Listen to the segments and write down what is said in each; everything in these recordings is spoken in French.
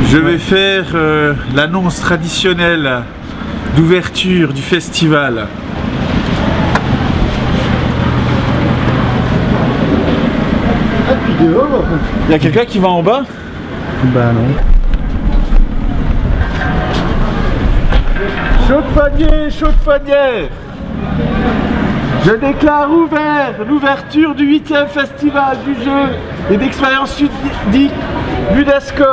Je vais faire l'annonce traditionnelle d'ouverture du festival. Il y a quelqu'un qui va en bas? Bah non. Chaude-Fanière, Chaude-Fanière, je déclare ouvert l'ouverture du 8e festival du jeu et d'expérience ludique Ludesco.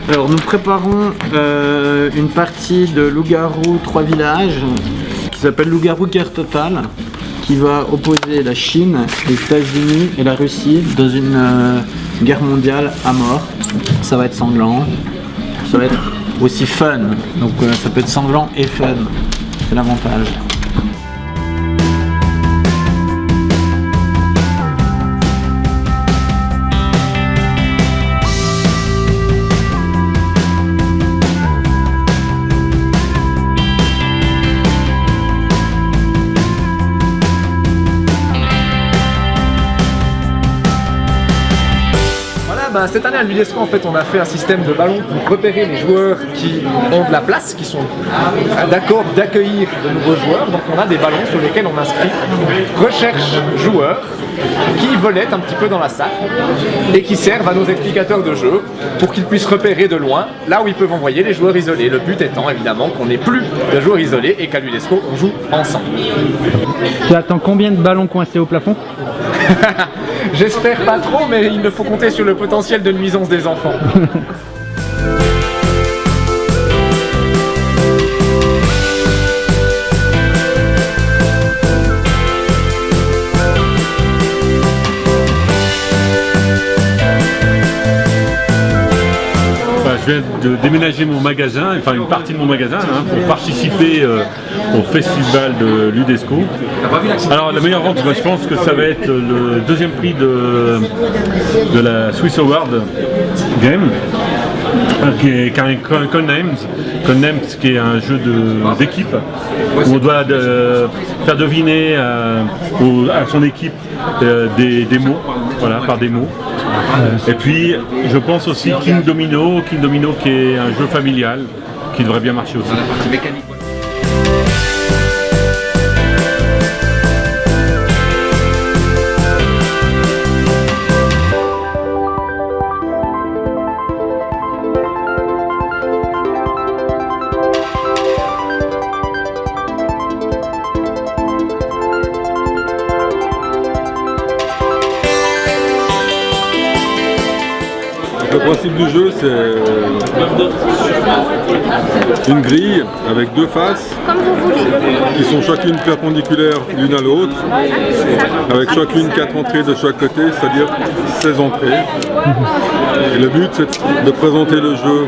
Alors nous préparons une partie de Loup-Garou 3 villages qui s'appelle Loup-Garou Guerre Totale, qui va opposer la Chine, les États-Unis et la Russie dans une guerre mondiale à mort. Ça va être sanglant, ça va être aussi fun, donc ça peut être sanglant et fun, c'est l'avantage. Cette année à l'UDESCO, en fait, on a fait un système de ballons pour repérer les joueurs qui ont de la place, qui sont d'accord d'accueillir de nouveaux joueurs. Donc on a des ballons sur lesquels on inscrit recherche joueurs qui volettent un petit peu dans la salle et qui servent à nos explicateurs de jeu pour qu'ils puissent repérer de loin là où ils peuvent envoyer les joueurs isolés. Le but étant évidemment qu'on n'ait plus de joueurs isolés et qu'à l'UDESCO on joue ensemble. Tu attends combien de ballons coincés au plafond? J'espère pas trop, mais il ne faut compter sur le potentiel de nuisance des enfants. Je viens de déménager mon magasin, enfin une partie de mon magasin, pour participer au festival de l'UDESCO. Alors la meilleure vente, je pense que ça va être le deuxième prix de la Swiss Award Game, qui est Codenames, qui est un jeu d'équipe où on doit faire deviner à son équipe des mots, voilà, par des mots. Et puis je pense aussi King Domino qui est un jeu familial qui devrait bien marcher aussi. Le principe du jeu, c'est une grille avec deux faces qui sont chacune perpendiculaires l'une à l'autre, avec chacune 4 entrées de chaque côté, c'est-à-dire 16 entrées. Et le but, c'est de présenter le jeu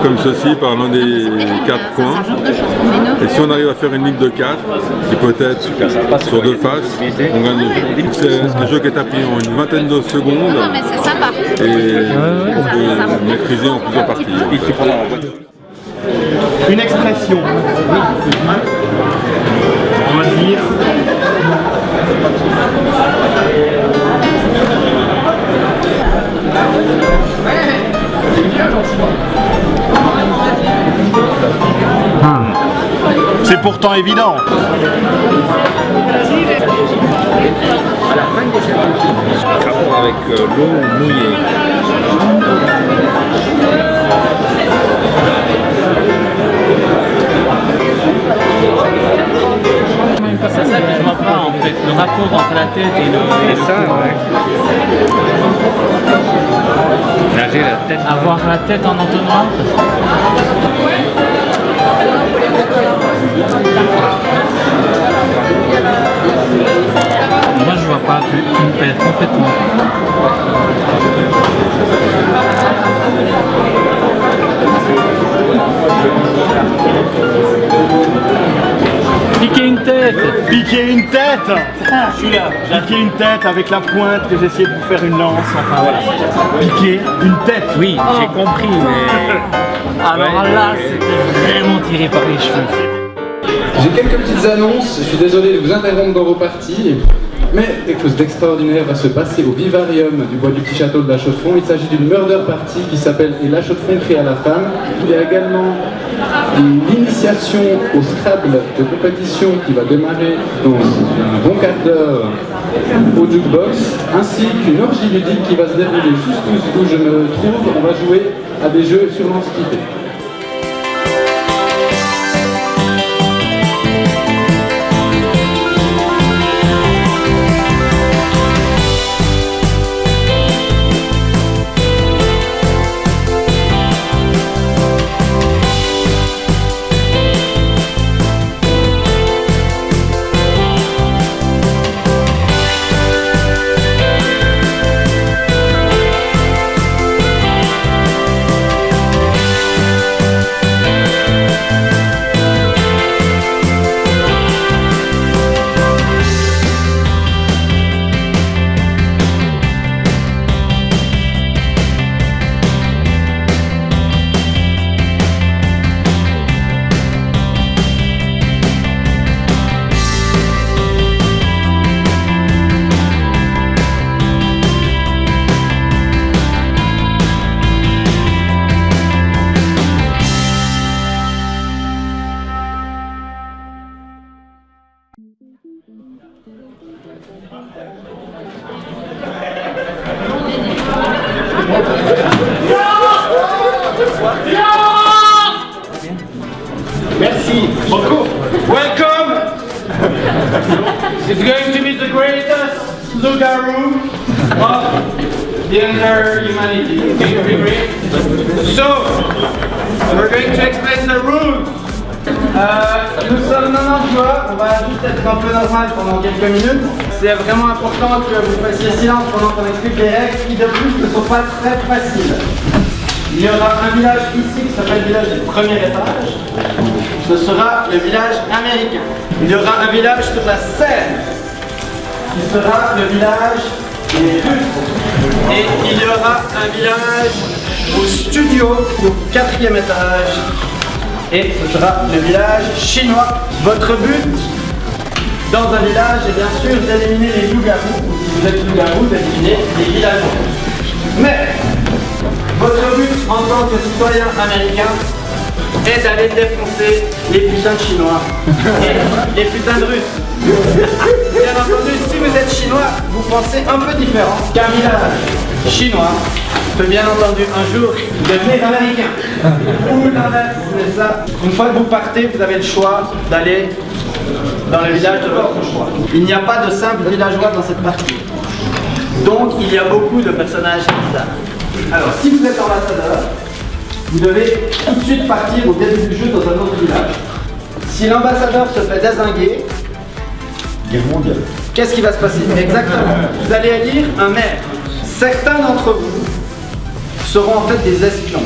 comme ceci par l'un des 4 coins. Et si on arrive à faire une ligne de 4, qui peut être sur deux faces, on gagne le jeu. C'est un jeu qui est appris en une vingtaine de secondes. Et on peut maîtriser en plusieurs parties. Une expression. On va dire. C'est pourtant évident. À la fin de l'eau mouillée. C'est ça que je vois pas en fait, le rapport entre la tête et le... Et ça, ouais. Nager la tête. Avoir la tête en entonnoir. Moi je vois pas, tu me perds complètement. Piquer une tête. Piquer une tête. Je suis là. Piquer une tête avec la pointe que j'essayais de vous faire une lance. Enfin voilà. Piquer une tête. Oui, j'ai compris, mais... Alors là, c'était vraiment tiré par les cheveux. J'ai quelques petites annonces, je suis désolé de vous interrompre dans vos parties, mais quelque chose d'extraordinaire va se passer au vivarium du bois du Petit Château de La Chaux-de-Fonds. Il s'agit d'une murder party qui s'appelle « Et La Chaux-de-Fonds crie à la femme ». Il y a également l'initiation au Scrabble de compétition qui va démarrer dans un bon quart d'heure au jukebox, ainsi qu'une orgie ludique qui va se dérouler juste où je me trouve. On va jouer à des jeux sur l'Antiquité. Merci. Beaucoup. Welcome. It's going to be the greatest Lugaroo of the entire humanity. It's going to be great. So, we're going to explain the rules. Nous sommes 90 joueurs, on va juste être un peu normal pendant quelques minutes. C'est vraiment important que vous fassiez silence pendant qu'on explique les règles qui de plus ne sont pas très faciles. Il y aura un village ici qui s'appelle le village du premier étage. Ce sera le village américain. Il y aura un village sur la Seine qui sera le village des Russes. Et il y aura un village au studio au 4e étage. Et ce sera le village chinois. Votre but dans un village est bien sûr d'éliminer les loups-garous. Ou si vous êtes loup-garou, d'éliminer les villageois. Mais votre but en tant que citoyen américain est d'aller défoncer les putains de Chinois et les putains de Russes. Bien entendu, si vous êtes chinois, vous pensez un peu différent qu'un village chinois peut bien entendu un jour devenir américain. Ou l'inverse, c'est ça. Une fois que vous partez, vous avez le choix d'aller dans le village de votre choix. Il n'y a pas de simple villageois dans cette partie. Donc il y a beaucoup de personnages bizarres. Alors, si vous êtes ambassadeur, vous devez tout de suite partir au début du jeu dans un autre village. Si l'ambassadeur se fait dézinguer, guerre mondiale. Qu'est-ce qui va se passer? Exactement. Vous allez élire un maire. Certains d'entre vous seront en fait des espions.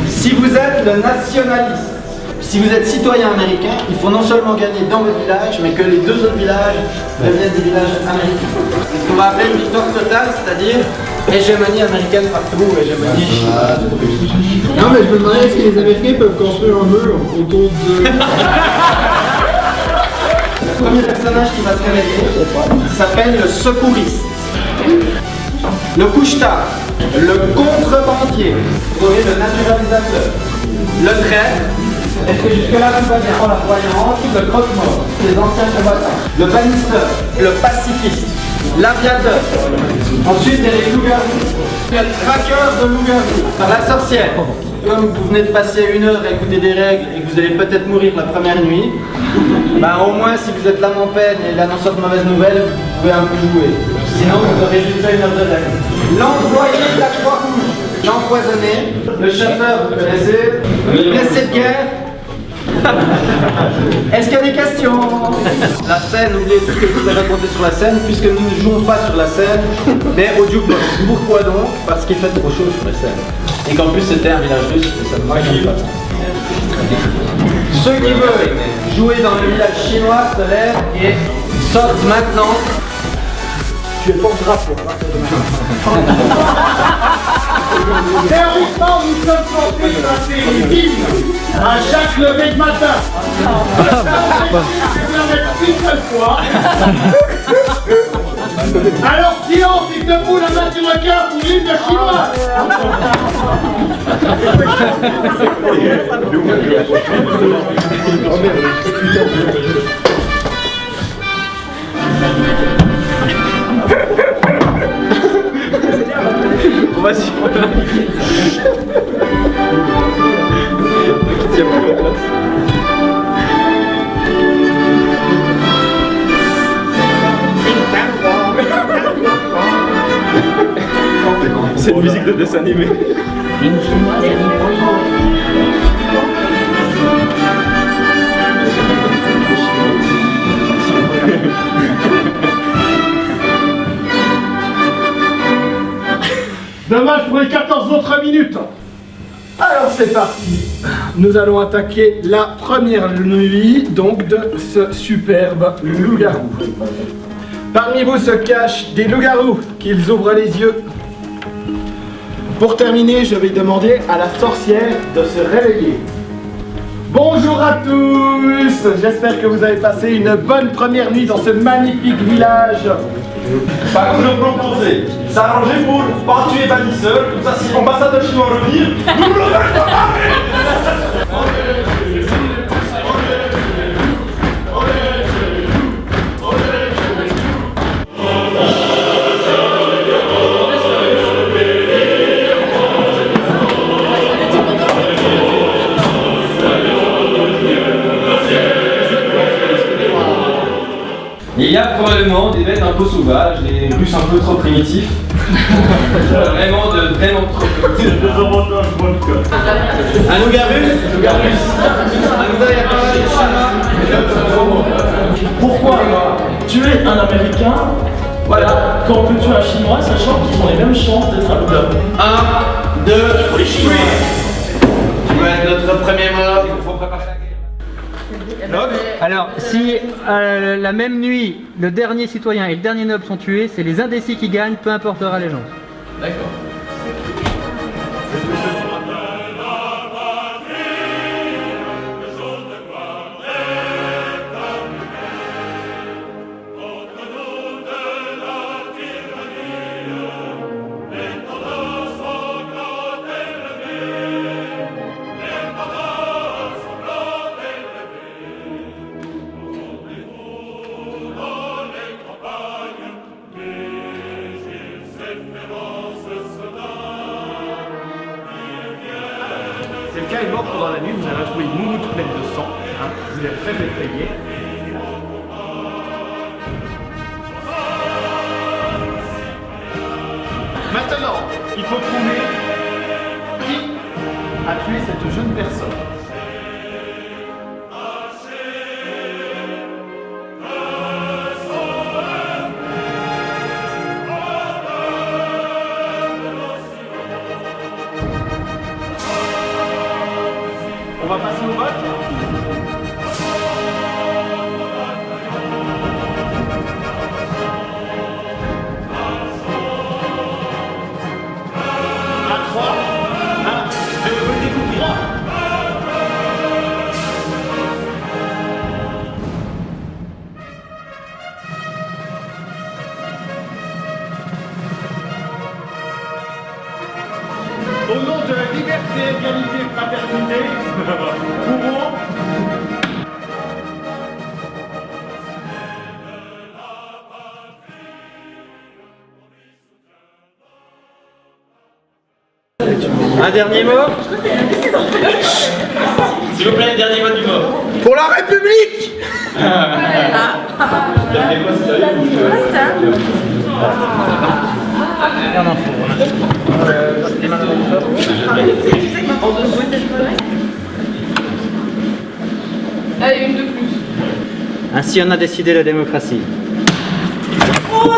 Si vous êtes le nationaliste, si vous êtes citoyen américain, il faut non seulement gagner dans votre village, mais que les deux autres villages deviennent des villages américains. C'est ce qu'on va appeler une victoire totale, c'est-à-dire hégémonie américaine partout, hégémonie chinoise. Non mais je me demandais est-ce que les Américains peuvent construire un mur autour de... Le premier personnage qui va se révéler s'appelle le secouriste, le couche-tard, le contrebandier, vous aurez le naturalisateur, le traître. Est-ce que jusque-là tout va bien? La voyante, le croque-mort, les anciens combattants, le bannisseur, le pacifiste. l'aviateur. Ensuite, il y a les loups-garous. Il y a le traqueur de loups-garous par la sorcière. Comme vous venez de passer 1 heure à écouter des règles et que vous allez peut-être mourir la première nuit, bah au moins si vous êtes l'âme en peine et l'annonceur de mauvaises nouvelles, vous pouvez un peu jouer. Sinon vous aurez juste fait 1 heure de règles. L'employé de la Croix-Rouge, l'empoisonné, le chauffeur, vous connaissez, le blessé de guerre. Est-ce qu'il y a des questions? La scène, oubliez tout ce que je vous ai raconté sur la scène, puisque nous ne jouons pas sur la scène, mais au jukebox. Pourquoi donc? Parce qu'il fait trop chaud sur la scène. Et qu'en plus c'était un village russe, et ça ne marche pas. Ceux qui veulent jouer dans le village chinois se lèvent et sortent maintenant. Tu es porte-drapeau. Théoriquement, nous sommes censés passer les hymnes à chaque lever de matin. Je vais mettre une seule fois. Alors silence, il te fout la main sur le cœur pour l'hymne chinois. Vas-y. C'est une musique de dessin animé. Dommage pour les 14 autres minutes. Alors c'est parti. Nous allons attaquer la première nuit donc de ce superbe loup-garou. Parmi vous se cachent des loups-garous, qu'ils ouvrent les yeux. Pour terminer, je vais demander à la sorcière de se réveiller. Bonjour à tous. J'espère que vous avez passé une bonne première nuit dans ce magnifique village. Par contre, je proposais s'arranger pour pas tuer bannisseur, comme ça si l'ambassadeur chinois revenir, nous le faisons pas. Il y a probablement des bêtes un peu sauvages, des Russes un peu trop primitifs. vraiment trop primitifs. Un loup-garou. Pourquoi tuer un Américain, voilà, quand on peut tuer un Chinois, sachant qu'ils ont les mêmes chances d'être un loup-garou? 1, 2, 3. Tu vas être notre premier mort, il faut préparer la guerre. Alors, si la même nuit, le dernier citoyen et le dernier noble sont tués, c'est les indécis qui gagnent, peu importe leur allégeance. D'accord. Quelqu'un est mort pendant la nuit, vous avez retrouvé une moumoute pleine de sang, hein, vous êtes très effrayé. Maintenant, il faut trouver qui a tué cette jeune personne. On va passer au vote. À 3. 1, 2, découvrir. Au nom de la liberté, égalité, fraternité, pouvons Un dernier mot? S'il vous plaît, dernier mot du mot. Pour la République! Allez, une de plus. Ainsi on a décidé la démocratie. Oh non.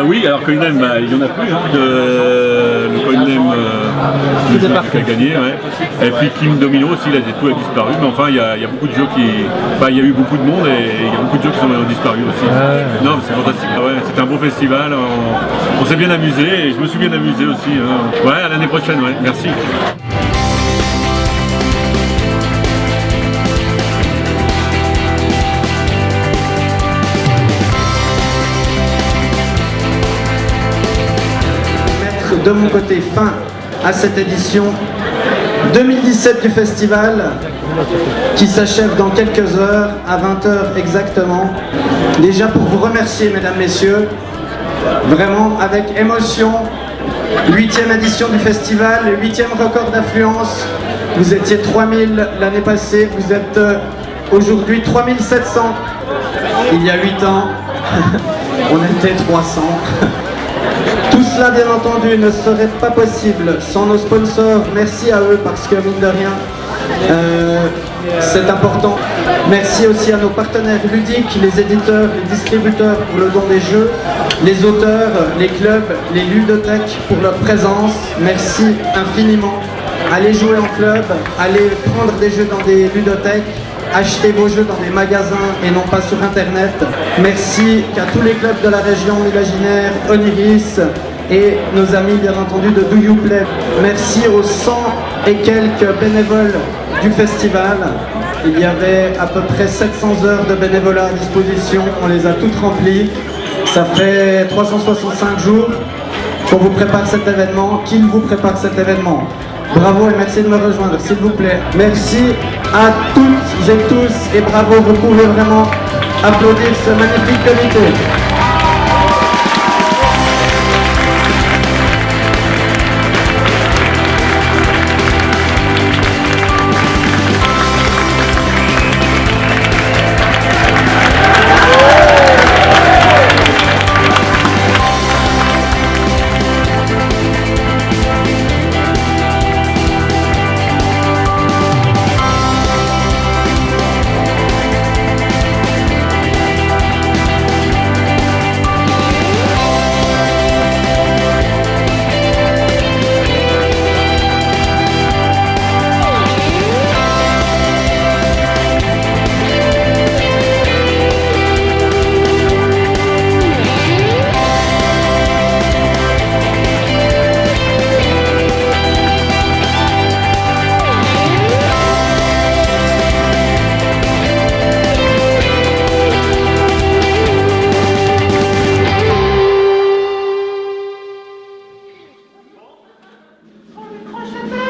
Oui, alors Coinem, bah, il n'y en a plus, hein, le Coinem qui a gagné, ouais. Et puis Kim Domino aussi, tout a disparu, mais enfin il y a beaucoup de jeux qui... Enfin, il y a eu beaucoup de monde et il y a beaucoup de jeux qui sont disparus aussi. Non, mais c'est fantastique, ouais, c'était un beau festival, on s'est bien amusé et je me suis bien amusé aussi. Hein. Ouais, à l'année prochaine, ouais, merci. De mon côté, fin à cette édition 2017 du festival qui s'achève dans quelques heures, à 20h exactement. Déjà pour vous remercier, mesdames, messieurs, vraiment avec émotion, 8e édition du festival, le 8e record d'affluence. Vous étiez 3000 l'année passée, vous êtes aujourd'hui 3700. Il y a 8 ans, on était 300. Tout cela, bien entendu, ne serait pas possible sans nos sponsors. Merci à eux parce que, mine de rien, c'est important. Merci aussi à nos partenaires ludiques, les éditeurs, les distributeurs pour le don des jeux, les auteurs, les clubs, les ludothèques pour leur présence. Merci infiniment. Allez jouer en club, allez prendre des jeux dans des ludothèques, achetez vos jeux dans des magasins et non pas sur internet. Merci à tous les clubs de la région, Imaginaire, Oniris et nos amis bien entendu de Do You Play. Merci aux 100 et quelques bénévoles du festival. Il y avait à peu près 700 heures de bénévolat à disposition, on les a toutes remplies. Ça fait 365 jours qu'on vous prépare cet événement, qu'il vous prépare cet événement. Bravo et merci de me rejoindre, s'il vous plaît. Merci à toutes et tous et bravo, vous pouvez vraiment applaudir ce magnifique comité.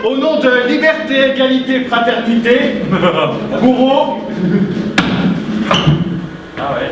Au nom de liberté, égalité, fraternité, Bourreau. Ah ouais.